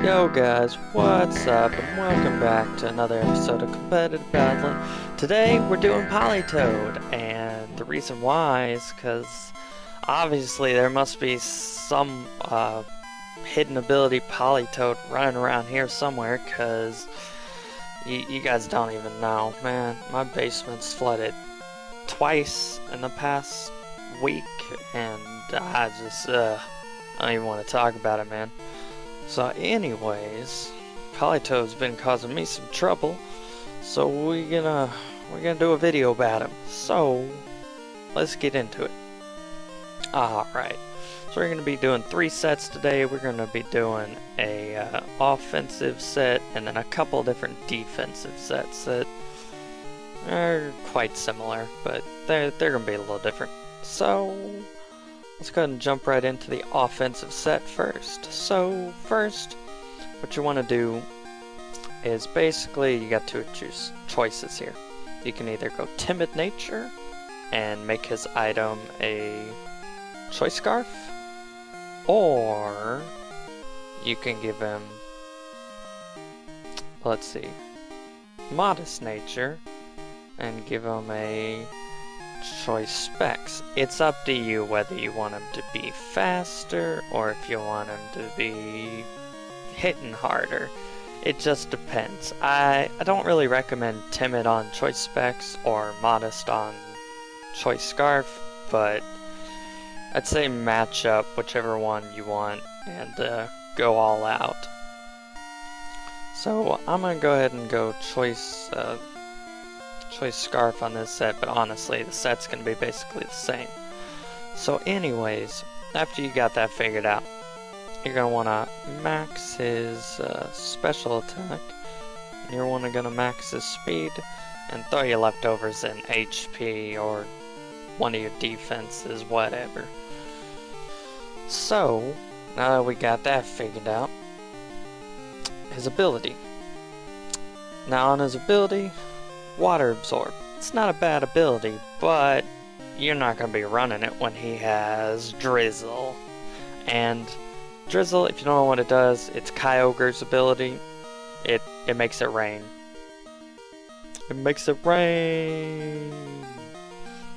Yo guys, what's up, and welcome back to another episode of Competitive Battlin. Today we're doing Politoed, and the reason why is because obviously there must be some hidden ability Politoed running around here somewhere, because you guys don't even know. Man, my basement's flooded twice in the past week, and I don't even want to talk about it, man. So anyways, Politoed's been causing me some trouble, so we're gonna do a video about him. So let's get into it. Alright, so we're gonna be doing 3 sets today. We're gonna be doing a offensive set and then a couple different defensive sets that are quite similar, but they're gonna be a little different. So let's go ahead and jump right into the offensive set first. So first, what you want to do is basically you got two choices here. You can either go timid nature and make his item a choice scarf, or you can give him, let's see, modest nature and give him a choice specs. It's up to you whether you want him to be faster or if you want him to be hitting harder. It just depends. I don't really recommend timid on choice specs or modest on choice scarf, but I'd say match up whichever one you want and go all out. So I'm gonna go ahead and go choice scarf on this set, but honestly the set's gonna be basically the same. So anyways, after you got that figured out, you're gonna want to max his special attack, and you're gonna max his speed and throw your leftovers in HP or one of your defenses, whatever. So now that we got that figured out, his ability. Now on his ability, Water Absorb. It's not a bad ability, but you're not going to be running it when he has Drizzle. And Drizzle, if you don't know what it does, it's Kyogre's ability. It makes it rain. It makes it rain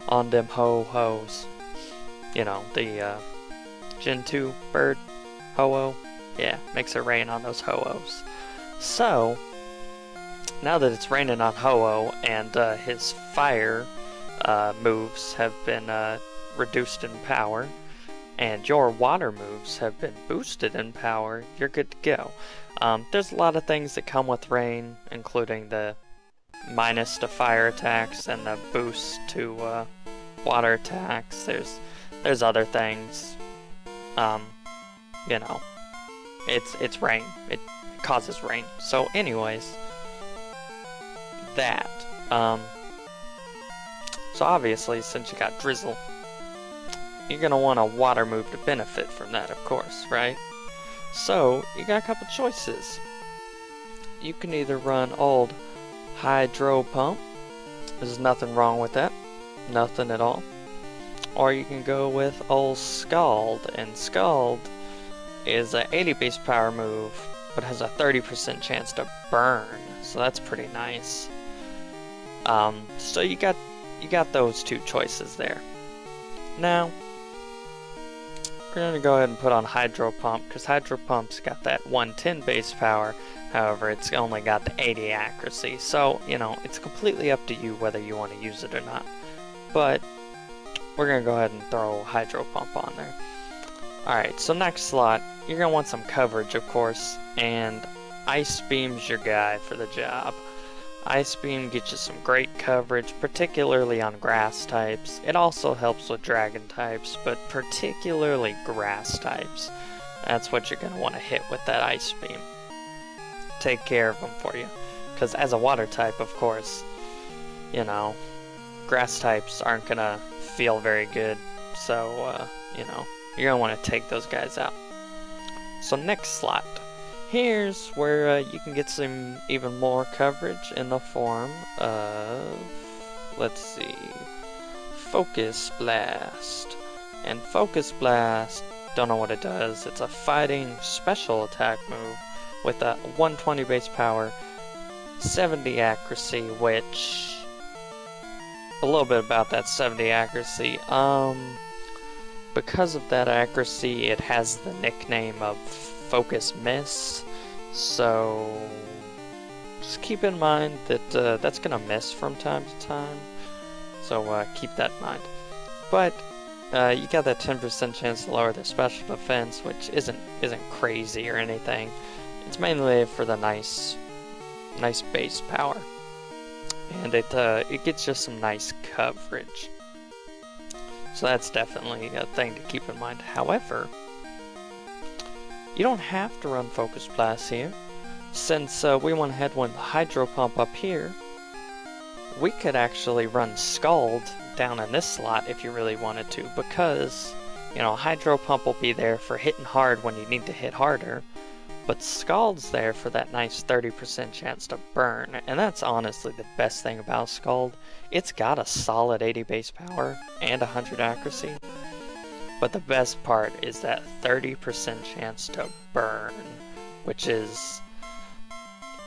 on them ho-hos. You know, the Gen 2 bird ho-oh. Yeah, makes it rain on those ho-ohs. So now that it's raining on Ho-Oh and his fire moves have been reduced in power, and your water moves have been boosted in power, you're good to go. There's a lot of things that come with rain, including the minus to fire attacks and the boost to water attacks. There's other things. You know, it's rain. It causes rain. So anyways, that. So obviously, since you got Drizzle, you're gonna want a water move to benefit from that, of course, right? So you got a couple choices. You can either run old Hydro Pump. There's nothing wrong with that, nothing at all. Or you can go with old Scald, and Scald is an 80 base power move, but has a 30% chance to burn, so that's pretty nice. So you got those two choices there. Now we're gonna go ahead and put on Hydro Pump, because Hydro Pump's got that 110 base power. However, it's only got the 80 accuracy, so you know it's completely up to you whether you want to use it or not. But we're gonna go ahead and throw Hydro Pump on there. Alright, so next slot, you're gonna want some coverage, of course, and Ice Beam's your guy for the job. Ice Beam gets you some great coverage, particularly on grass types. It also helps with dragon types, but particularly grass types. That's what you're going to want to hit with that Ice Beam. Take care of them for you. Because as a water type, of course, you know, grass types aren't going to feel very good. So, you know, you're going to want to take those guys out. So next slot. Here's where you can get some even more coverage in the form of, let's see, Focus Blast. And Focus Blast, don't know what it does, it's a fighting special attack move, with a 120 base power, 70 accuracy, which... a little bit about that 70 accuracy. Because of that accuracy, it has the nickname of Focus Miss, so just keep in mind that that's gonna miss from time to time, so keep that in mind. But you got that 10% chance to lower their special defense, which isn't crazy or anything. It's mainly for the nice base power, and it gets you some nice coverage. So that's definitely a thing to keep in mind. However, you don't have to run Focus Blast here. Since we went ahead with the Hydro Pump up here, we could actually run Scald down in this slot if you really wanted to, because, you know, Hydro Pump will be there for hitting hard when you need to hit harder, but Scald's there for that nice 30% chance to burn, and that's honestly the best thing about Scald. It's got a solid 80 base power and 100 accuracy, but the best part is that 30% chance to burn, which is...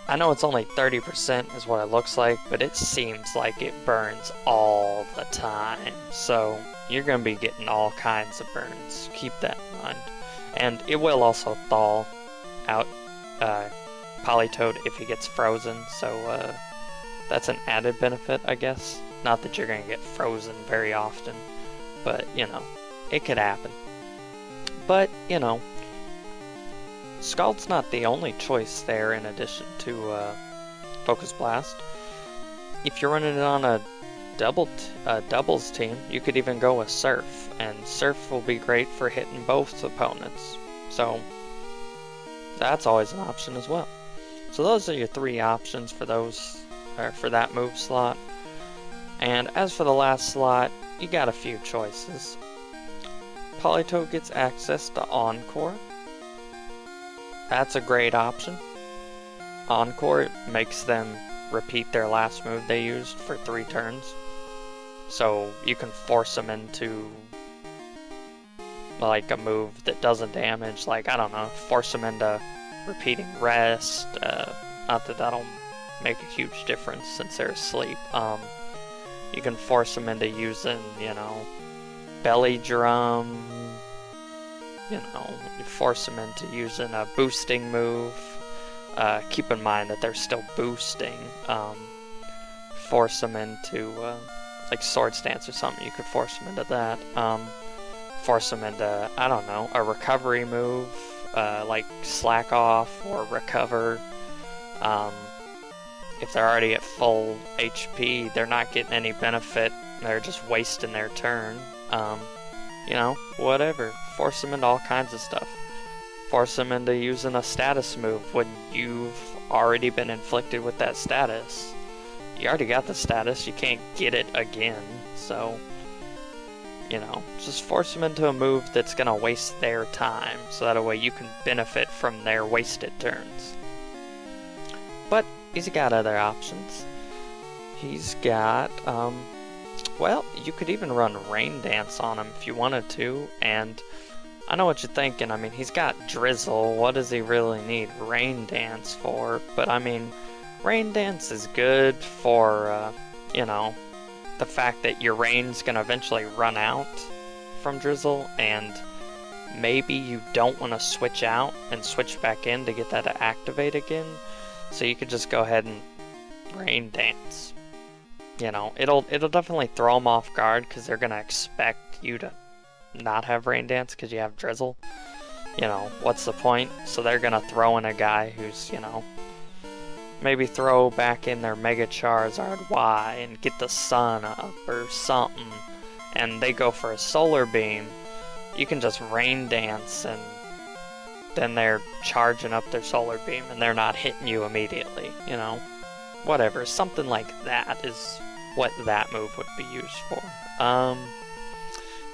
I know it's only 30% is what it looks like, but it seems like it burns all the time. So you're going to be getting all kinds of burns. Keep that in mind. And it will also thaw out Politoed if he gets frozen, so that's an added benefit, I guess. Not that you're going to get frozen very often, but, you know, it could happen. But, you know, Scald's not the only choice there in addition to Focus Blast. If you're running it on a doubles team, you could even go with Surf, and Surf will be great for hitting both opponents. So that's always an option as well. So those are your three options for those, or for that move slot. And as for the last slot, you got a few choices. Politoed gets access to Encore. That's a great option. Encore makes them repeat their last move they used for 3 turns. So you can force them into like a move that doesn't damage, like, I don't know, force them into repeating Rest. Not that that'll make a huge difference since they're asleep. You can force them into using, you know, Belly Drum. You know, you force them into using a boosting move. Keep in mind that they're still boosting. Force them into like Sword Stance or something. You could force them into that. Force them into, I don't know, a recovery move, like Slack Off or Recover. If they're already at full HP, they're not getting any benefit. They're just wasting their turn. You know, whatever. Force them into all kinds of stuff. Force them into using a status move when you've already been inflicted with that status. You already got the status, you can't get it again, so, you know, just force them into a move that's gonna waste their time, so that way you can benefit from their wasted turns. But he's got other options. He's got, well, you could even run Rain Dance on him if you wanted to, and I know what you're thinking. I mean, he's got Drizzle. What does he really need Rain Dance for? But I mean, Rain Dance is good for, you know, the fact that your rain's gonna eventually run out from Drizzle, and maybe you don't want to switch out and switch back in to get that to activate again. So you could just go ahead and Rain Dance. You know, it'll definitely throw them off guard because they're gonna expect you to not have Rain Dance because you have Drizzle. You know, what's the point? So they're gonna throw in a guy who's, you know, maybe throw back in their Mega Charizard Y and get the sun up or something, and they go for a Solar Beam. You can just Rain Dance, and then they're charging up their Solar Beam and they're not hitting you immediately, you know? Whatever, something like that is what that move would be used for.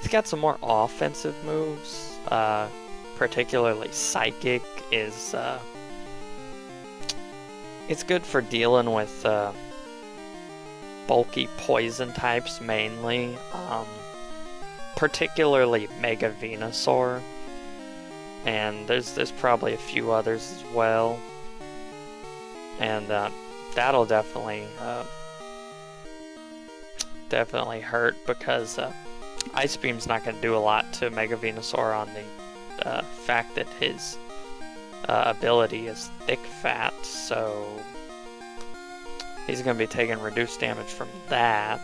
He's got some more offensive moves, particularly Psychic is, it's good for dealing with, bulky poison types mainly, particularly Mega Venusaur. and there's probably a few others as well, and that'll definitely hurt because Ice Beam's not going to do a lot to Mega Venusaur on the fact that his ability is Thick Fat, so he's going to be taking reduced damage from that.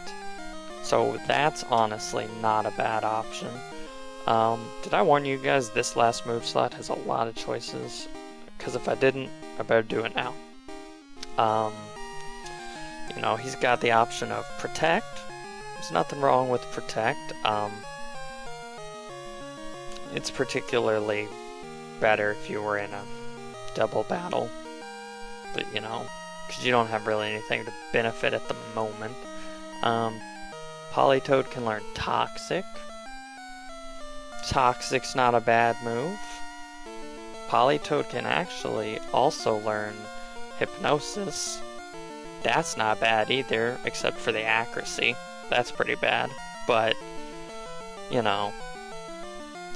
So that's honestly not a bad option. Did I warn you guys this last move slot has a lot of choices? Because if I didn't, I better do it now. You know, he's got the option of Protect. There's nothing wrong with Protect. It's particularly better if you were in a double battle. But, you know, because you don't have really anything to benefit at the moment. Politoed can learn Toxic. Toxic's not a bad move. Politoed can actually also learn Hypnosis. That's not bad either, except for the accuracy. That's pretty bad. But, you know,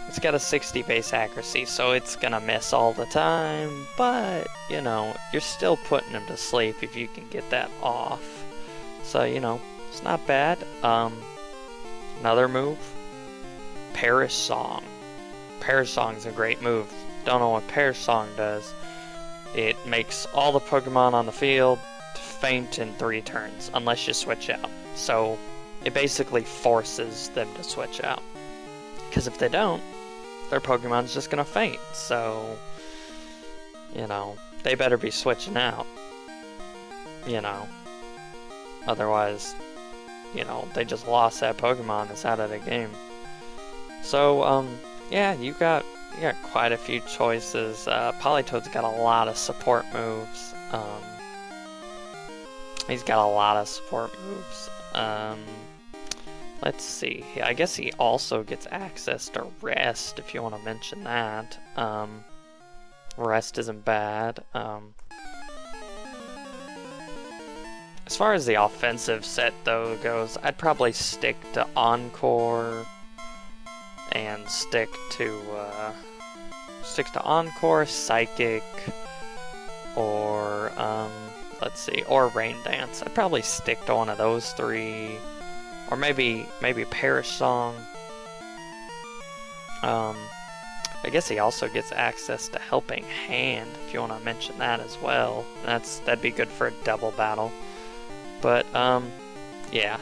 it's got a 60 base accuracy, so it's gonna miss all the time. But, you know, you're still putting him to sleep if you can get that off. So, you know, it's not bad. Another move, Perish Song. Perish Song's a great move. Don't know what Perish Song does. It makes all the Pokemon on the field faint in 3 turns, unless you switch out. So it basically forces them to switch out. Because if they don't, their Pokemon's just gonna faint. So, you know, they better be switching out. You know. Otherwise, you know, they just lost that Pokemon, it's out of the game. So, yeah, you got quite a few choices. Politoed's got a lot of support moves. He's got a lot of support moves. Let's see. I guess he also gets access to Rest, if you want to mention that. Rest isn't bad. As far as the offensive set, though, goes, I'd probably stick to Encore and stick to Encore, Psychic, or let's see, or Rain Dance. I'd probably stick to one of those 3, or maybe Perish Song. I guess he also gets access to Helping Hand, if you want to mention that as well. That'd be good for a double battle. But yeah.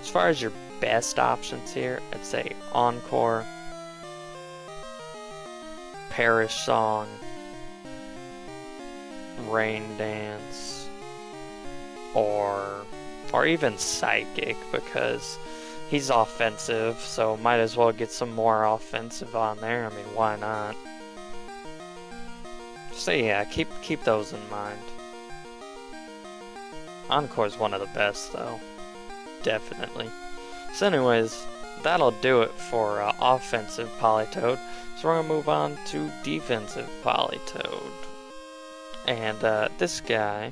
As far as your best options here, I'd say Encore, Perish Song, Rain Dance, or even Psychic, because he's offensive, so might as well get some more offensive on there. I mean, why not? So yeah, keep those in mind. Encore's one of the best, though. Definitely. So anyways, that'll do it for offensive Politoed. So we're going to move on to defensive Politoed. And this guy,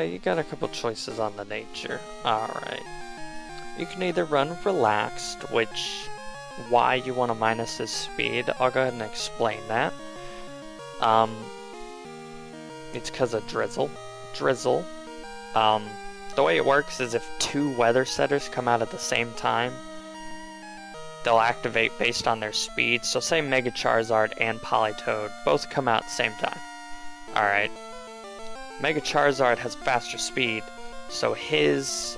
you got a couple choices on the nature. Alright. You can either run Relaxed, which, why you want to minus his speed, I'll go ahead and explain that. It's because of Drizzle. The way it works is if 2 Weather Setters come out at the same time, they'll activate based on their speed. So say Mega Charizard and Politoed both come out at the same time. Alright. Mega Charizard has faster speed, so his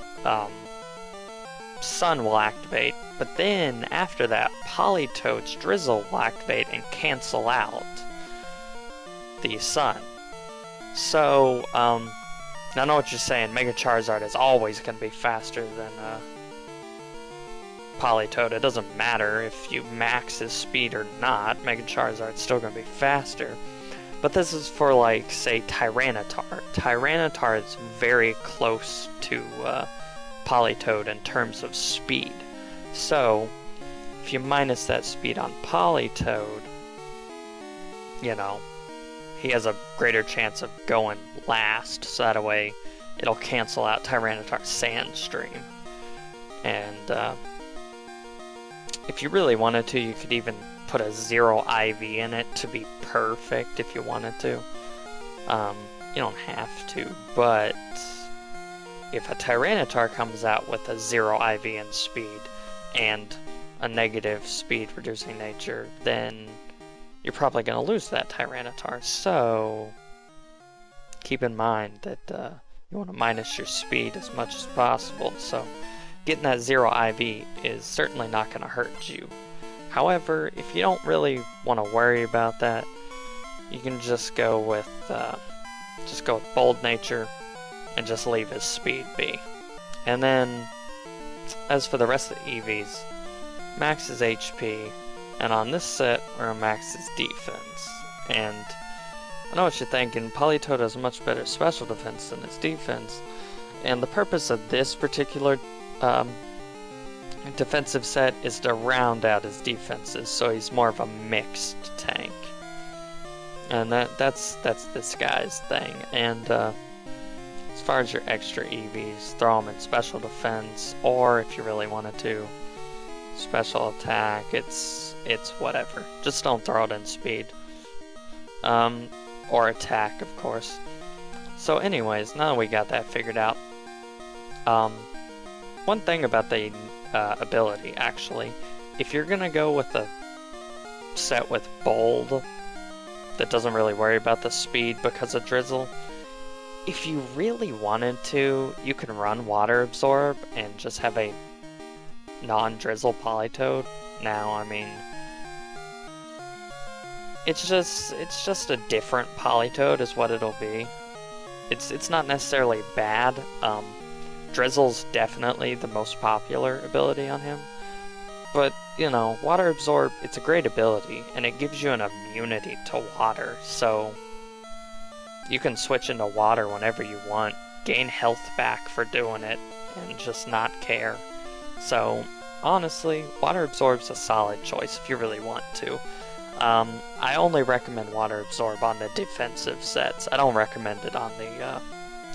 Sun will activate, but then after that, Politoed's Drizzle will activate and cancel out the Sun. So, I know what you're saying, Mega Charizard is always going to be faster than Politoed. It doesn't matter if you max his speed or not, Mega Charizard's still going to be faster. But this is for, like, say, Tyranitar. Tyranitar is very close to Politoed in terms of speed. So, if you minus that speed on Politoed, you know, he has a greater chance of going last, so that way it'll cancel out Tyranitar's Sandstream. And if you really wanted to, you could even put a 0 IV in it to be perfect if you wanted to. You don't have to, but if a Tyranitar comes out with a 0 IV in speed and a negative speed reducing nature, then you're probably going to lose that Tyranitar. So keep in mind that you want to minus your speed as much as possible. So getting that 0 IV is certainly not going to hurt you. However, if you don't really want to worry about that, you can just go with bold nature and just leave his speed be. And then, as for the rest of the EVs, max his HP, and on this set, we're gonna max his defense. And I know what you're thinking, Politoed has much better special defense than his defense, and the purpose of this particular defensive set is to round out his defenses, so he's more of a mixed tank. And that's this guy's thing. And as far as your extra EVs, throw them in special defense, or if you really wanted to, special attack. It's whatever. Just don't throw it in speed. Or attack, of course. So anyways, now that we got that figured out, one thing about the ability, actually, if you're gonna go with a set with bold that doesn't really worry about the speed because of Drizzle, if you really wanted to, you can run Water Absorb and just have a non-Drizzle Politoed. Now, I mean, it's just a different Politoed is what it'll be. It's not necessarily bad. Drizzle's definitely the most popular ability on him. But, you know, Water Absorb, it's a great ability, and it gives you an immunity to water, so you can switch into water whenever you want, gain health back for doing it, and just not care. So, honestly, Water Absorb's a solid choice if you really want to. I only recommend Water Absorb on the defensive sets. I don't recommend it on the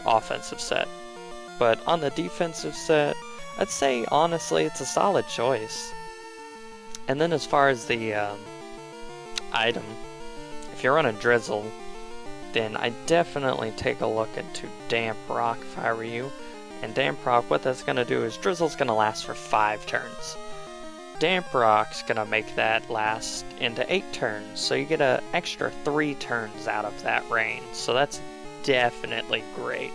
offensive set. But on the defensive set, I'd say, honestly, it's a solid choice. And then as far as the item, if you're running Drizzle, then I definitely take a look into Damp Rock if I were you. And Damp Rock, what that's going to do is Drizzle's going to last for 5 turns. Damp Rock's going to make that last into 8 turns, so you get an extra 3 turns out of that rain. So that's definitely great.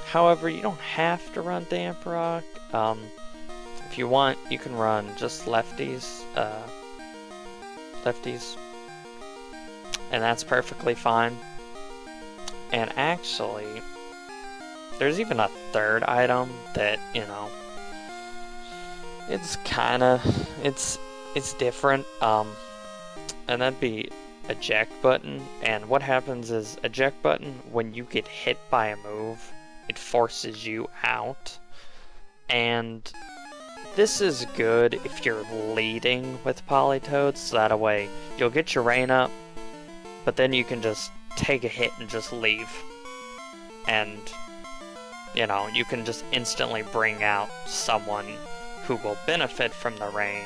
However, you don't have to run Damp Rock. If you want, you can run just lefties, and that's perfectly fine. And actually, there's even a third item that, you know, it's different, and that'd be Eject Button. And what happens is, Eject Button, when you get hit by a move, it forces you out. And this is good if you're leading with Politoed, so that way you'll get your rain up, but then you can just take a hit and just leave. And, you know, you can just instantly bring out someone who will benefit from the rain,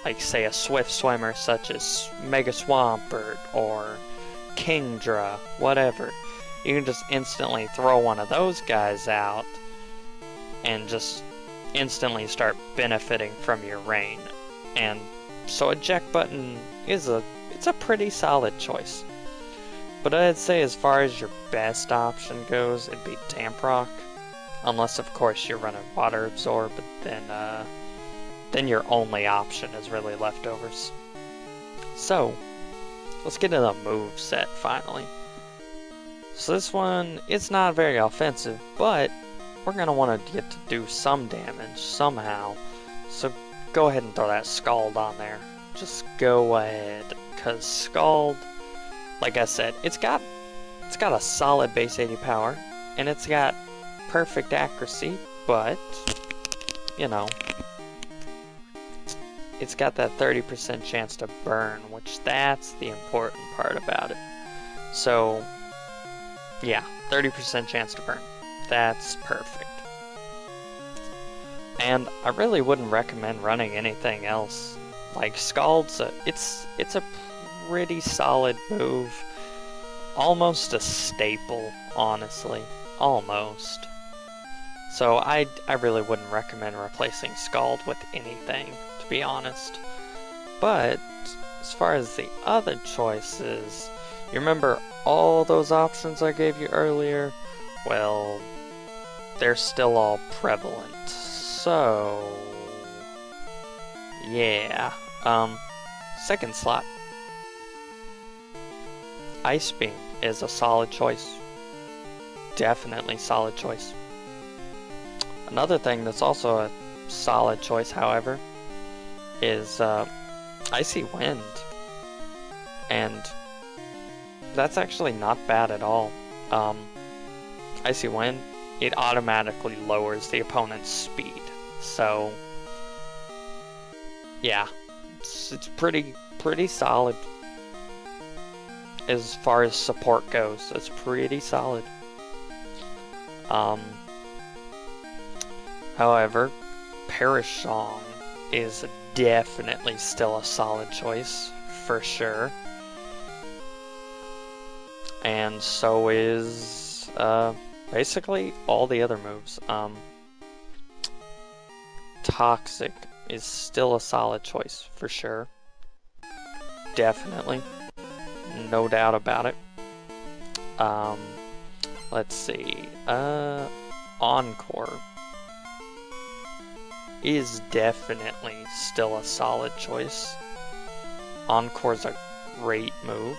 like say a Swift Swimmer such as Mega Swampert or Kingdra, whatever. You can just instantly throw one of those guys out and just instantly start benefiting from your rain. And so Eject Button is it's a pretty solid choice. But I'd say as far as your best option goes, it'd be Damp Rock. Unless of course you're running Water Absorb, but then your only option is really Leftovers. So let's get into the move set finally. So this one, it's not very offensive, but we're going to want to get to do some damage somehow. So go ahead and throw that Scald on there. Just go ahead, because Scald, like I said, it's got a solid base 80 power, and it's got perfect accuracy, but, you know, it's got that 30% chance to burn, which that's the important part about it. So, yeah, 30% chance to burn. That's perfect. And I really wouldn't recommend running anything else. Like Scald's, it's a pretty solid move. Almost a staple, honestly. Almost. So I really wouldn't recommend replacing Scald with anything, to be honest. But as far as the other choices, you remember all those options I gave you earlier? Well, they're still all prevalent. So yeah. Second slot. Ice Beam is a solid choice. Definitely solid choice. Another thing that's also a solid choice, however, is Icy Wind. And that's actually not bad at all. Icy Wind, it automatically lowers the opponent's speed. So yeah, it's pretty solid. As far as support goes, it's pretty solid. However, Perish Song is definitely still a solid choice, for sure. And so is basically all the other moves. Toxic is still a solid choice, for sure. Definitely. No doubt about it. Let's see. Encore is definitely still a solid choice. Encore's a great move.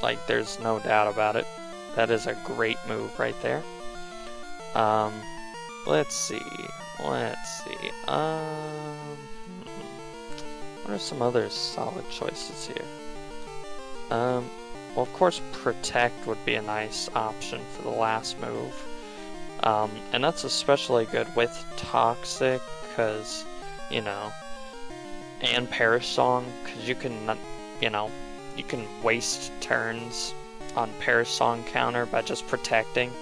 Like, there's no doubt about it. That is a great move right there. Let's see. What are some other solid choices here? Well, of course, Protect would be a nice option for the last move. And that's especially good with Toxic, because, you know, and Perish Song, because you can, you know, you can waste turns on Perish Song counter by just protecting.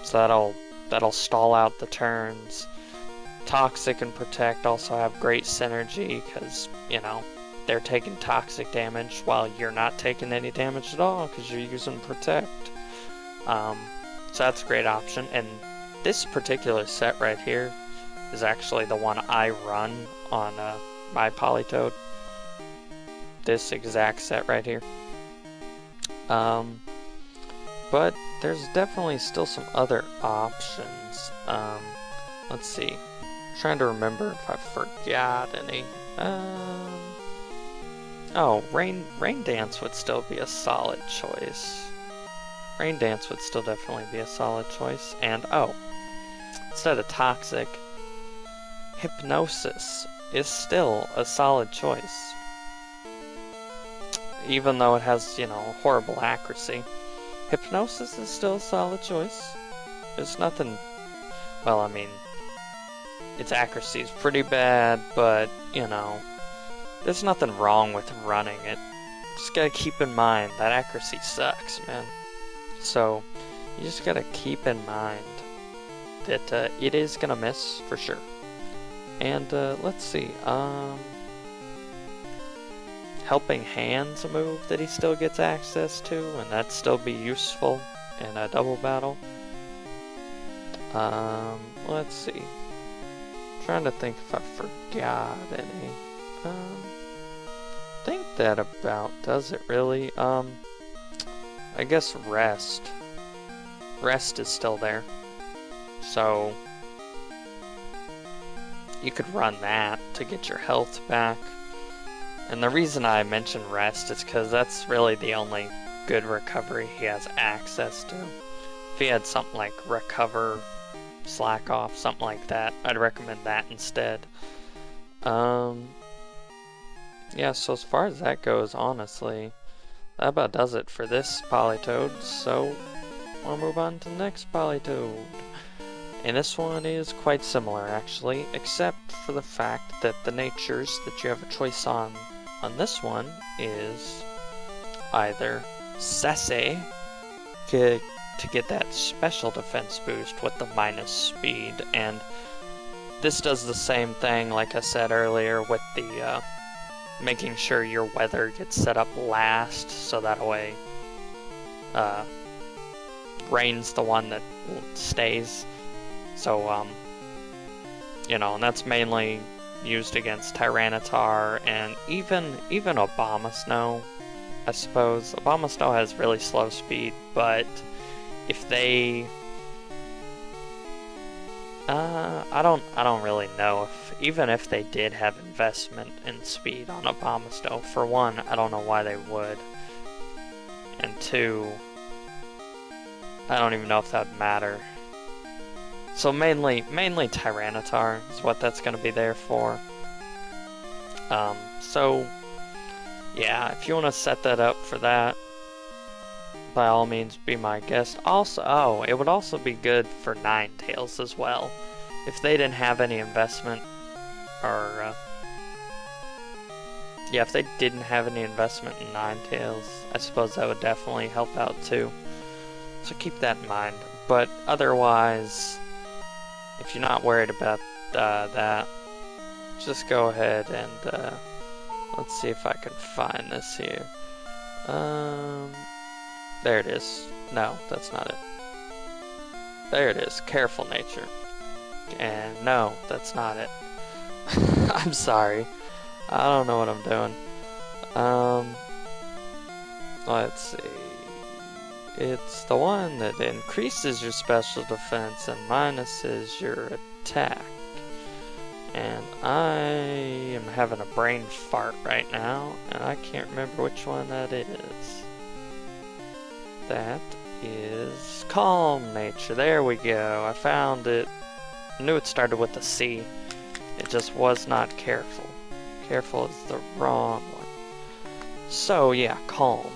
So that'll stall out the turns. Toxic and Protect also have great synergy, because, you know, they're taking toxic damage while you're not taking any damage at all because you're using Protect. So that's a great option. And this particular set right here is actually the one I run on my Politoed. This exact set right here. But there's definitely still some other options. Let's see. I'm trying to remember if I forgot any. Oh, Rain Dance would still be a solid choice. Rain Dance would still definitely be a solid choice. And, oh, instead of Toxic, Hypnosis is still a solid choice. Even though it has, you know, horrible accuracy. Hypnosis is still a solid choice. There's nothing... Well, I mean, its accuracy is pretty bad, but, you know, there's nothing wrong with running it. Just gotta keep in mind that accuracy sucks, man. So, you just gotta keep in mind that it is gonna miss, for sure. And, let's see, Helping Hand's a move that he still gets access to, and that'd still be useful in a double battle. Let's see. Trying to think if I forgot any. I think that about does it, really. I guess Rest. Rest is still there. So, you could run that to get your health back. And the reason I mention Rest is because that's really the only good recovery he has access to. If he had something like Recover, Slack Off, something like that, I'd recommend that instead. Yeah, so as far as that goes, honestly, that about does it for this Politoed, so we'll move on to the next Politoed. And this one is quite similar, actually, except for the fact that the natures that you have a choice on this one is either Sese, to get that special defense boost with the minus speed, and this does the same thing, like I said earlier, with the making sure your weather gets set up last, so that way rain's the one that stays. So, you know, and that's mainly used against Tyranitar and even Obama Snow, I suppose. Obama Snow has really slow speed, but if they I don't really know if even if they did have investment in speed on Obama Snow. For one, I don't know why they would. And two, I don't even know if that would matter. So mainly Tyranitar is what that's going to be there for. So yeah, if you want to set that up for that, by all means be my guest. Also, oh, it would also be good for Ninetales as well. If they didn't have any investment, or yeah, if they didn't have any investment in Ninetales, I suppose that would definitely help out too. So keep that in mind. But otherwise, if you're not worried about that, just go ahead and let's see if I can find this here. There it is. No, that's not it. There it is. Careful nature. And no, that's not it. I'm sorry. I don't know what I'm doing. Let's see. It's the one that increases your special defense and minuses your attack. And I am having a brain fart right now, and I can't remember which one that is. That is Calm Nature. There we go. I found it. I knew it started with a C. It just was not Careful. Careful is the wrong one. So yeah, Calm.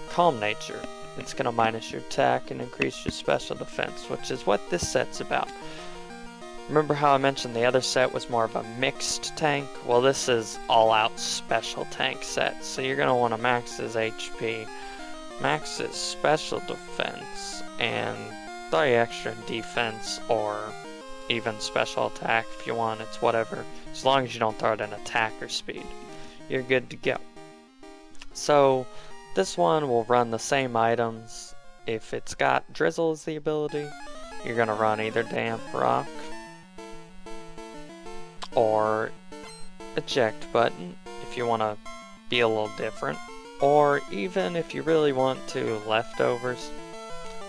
Calm Nature. It's going to minus your attack and increase your special defense, which is what this set's about. Remember how I mentioned the other set was more of a mixed tank? Well, this is all-out special tank set, so you're going to want to max his HP, max his special defense, and throw extra defense or even special attack if you want. It's whatever. As long as you don't throw it in attack or speed, you're good to go. So this one will run the same items. If it's got Drizzle as the ability, you're going to run either Damp Rock or Eject Button if you want to be a little different, or even if you really want to Leftovers.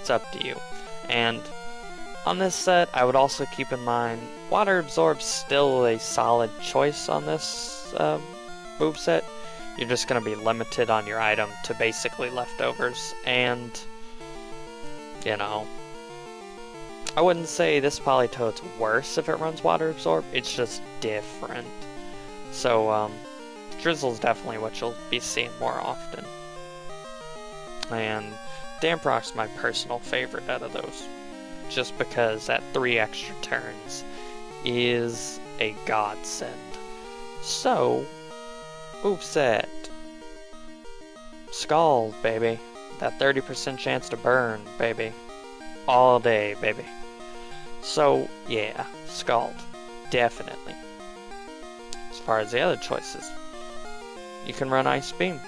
It's up to you. And on this set, I would also keep in mind Water Absorb's still a solid choice on this moveset. You're just going to be limited on your item to basically Leftovers, and you know, I wouldn't say this Politoed's worse if it runs Water Absorb, it's just different. So, Drizzle's definitely what you'll be seeing more often. And Damp Rock's my personal favorite out of those, just because that 3 extra turns is a godsend. So, moveset. Scald, baby. That 30% chance to burn, baby. All day, baby. So, yeah, Scald. Definitely. As far as the other choices, you can run Ice Beam.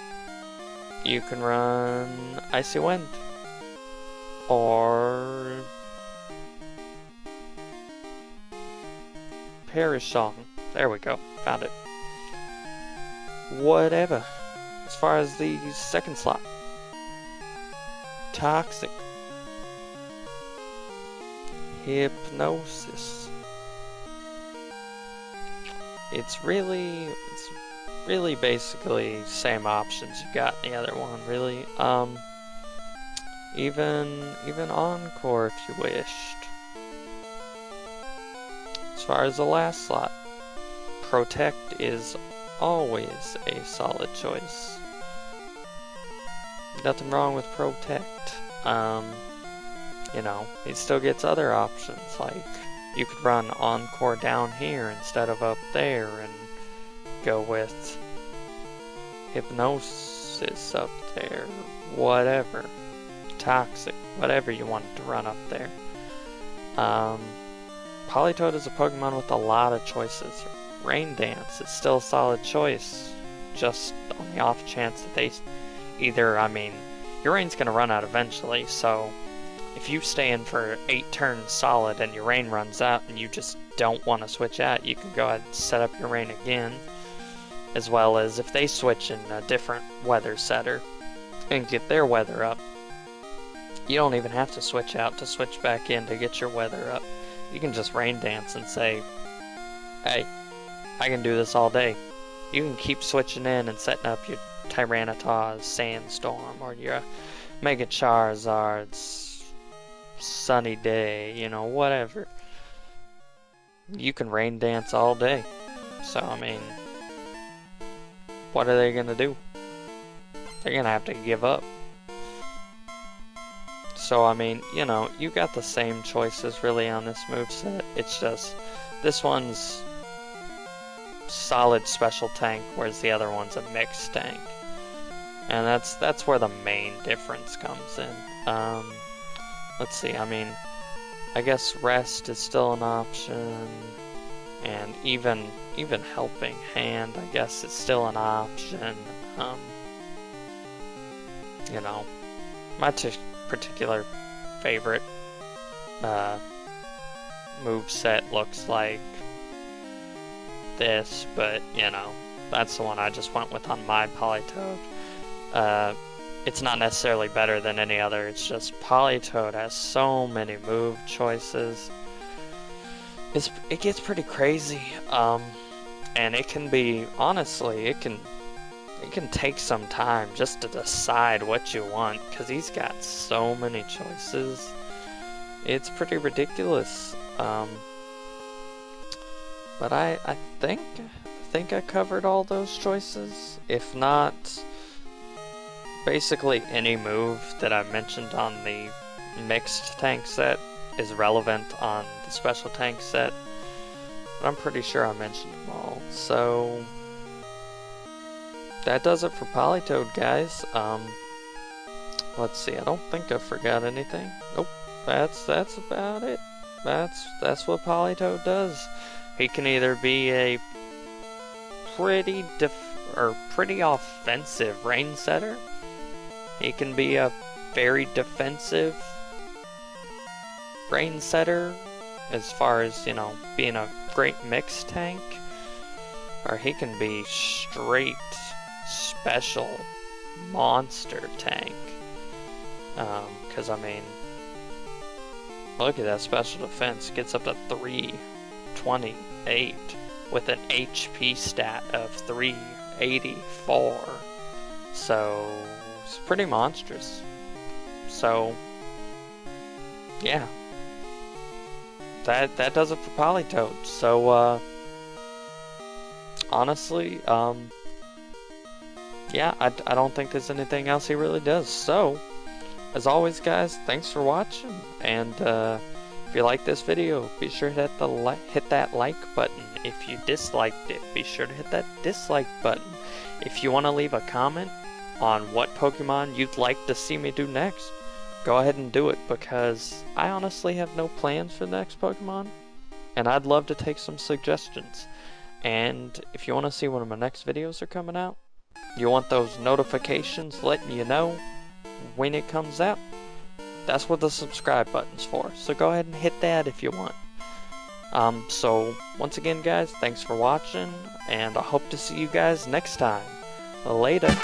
You can run Icy Wind. Or Perish Song. There we go. Found it. Whatever. As far as the second slot, Toxic. Hypnosis. It's really basically same options you got in the other one, really. Even Encore if you wished. As far as the last slot, Protect is always a solid choice. Nothing wrong with Protect. You know, it still gets other options, like you could run Encore down here instead of up there and go with Hypnosis up there, whatever. Toxic, whatever you wanted to run up there. Politoed is a Pokemon with a lot of choices. Rain Dance is still a solid choice, just on the off chance that they either, I mean, your rain's gonna run out eventually, so if you stay in for 8 turns solid and your rain runs out and you just don't want to switch out, you can go ahead and set up your rain again. As well as if they switch in a different weather setter and get their weather up, you don't even have to switch out to switch back in to get your weather up. You can just rain dance and say, hey, I can do this all day. You can keep switching in and setting up your Tyranitar's Sandstorm or your Mega Charizard's Sunny Day, you know, whatever. You can rain dance all day. So, I mean, what are they gonna do? They're gonna have to give up. So, I mean, you know, you got the same choices really on this moveset. It's just, this one's solid special tank, whereas the other one's a mixed tank. And that's where the main difference comes in. Let's see, I mean, I guess rest is still an option, and even helping hand, I guess, is still an option. You know, my particular favorite moveset looks like this, but you know, that's the one I just went with on my Politoed. It's not necessarily better than any other, it's just Politoed has so many move choices. It gets pretty crazy, and it can be, honestly, it can take some time just to decide what you want, because he's got so many choices. It's pretty ridiculous. But I think I covered all those choices. If not, basically any move that I mentioned on the mixed tank set is relevant on the special tank set. But I'm pretty sure I mentioned them all. So that does it for Politoed, guys. Let's see, I don't think I forgot anything. Nope, that's about it. That's what Politoed does. He can either be a pretty offensive rain setter. He can be a very defensive rain setter, as far as, you know, being a great mix tank. Or he can be straight special monster tank. Because, I mean, look at that special defense. Gets up to 328 with an HP stat of 384. So, it's pretty monstrous. So, yeah. That does it for Politoed. So, honestly, yeah, I don't think there's anything else he really does. So, as always, guys, thanks for watching, and if you like this video, be sure to hit that like button. If you disliked it, be sure to hit that dislike button. If you want to leave a comment on what Pokemon you'd like to see me do next, go ahead and do it, because I honestly have no plans for the next Pokemon, and I'd love to take some suggestions. And if you want to see when my next videos are coming out, you want those notifications letting you know when it comes out, that's what the subscribe button's for. So go ahead and hit that if you want. So once again, guys, thanks for watching, and I hope to see you guys next time. Later.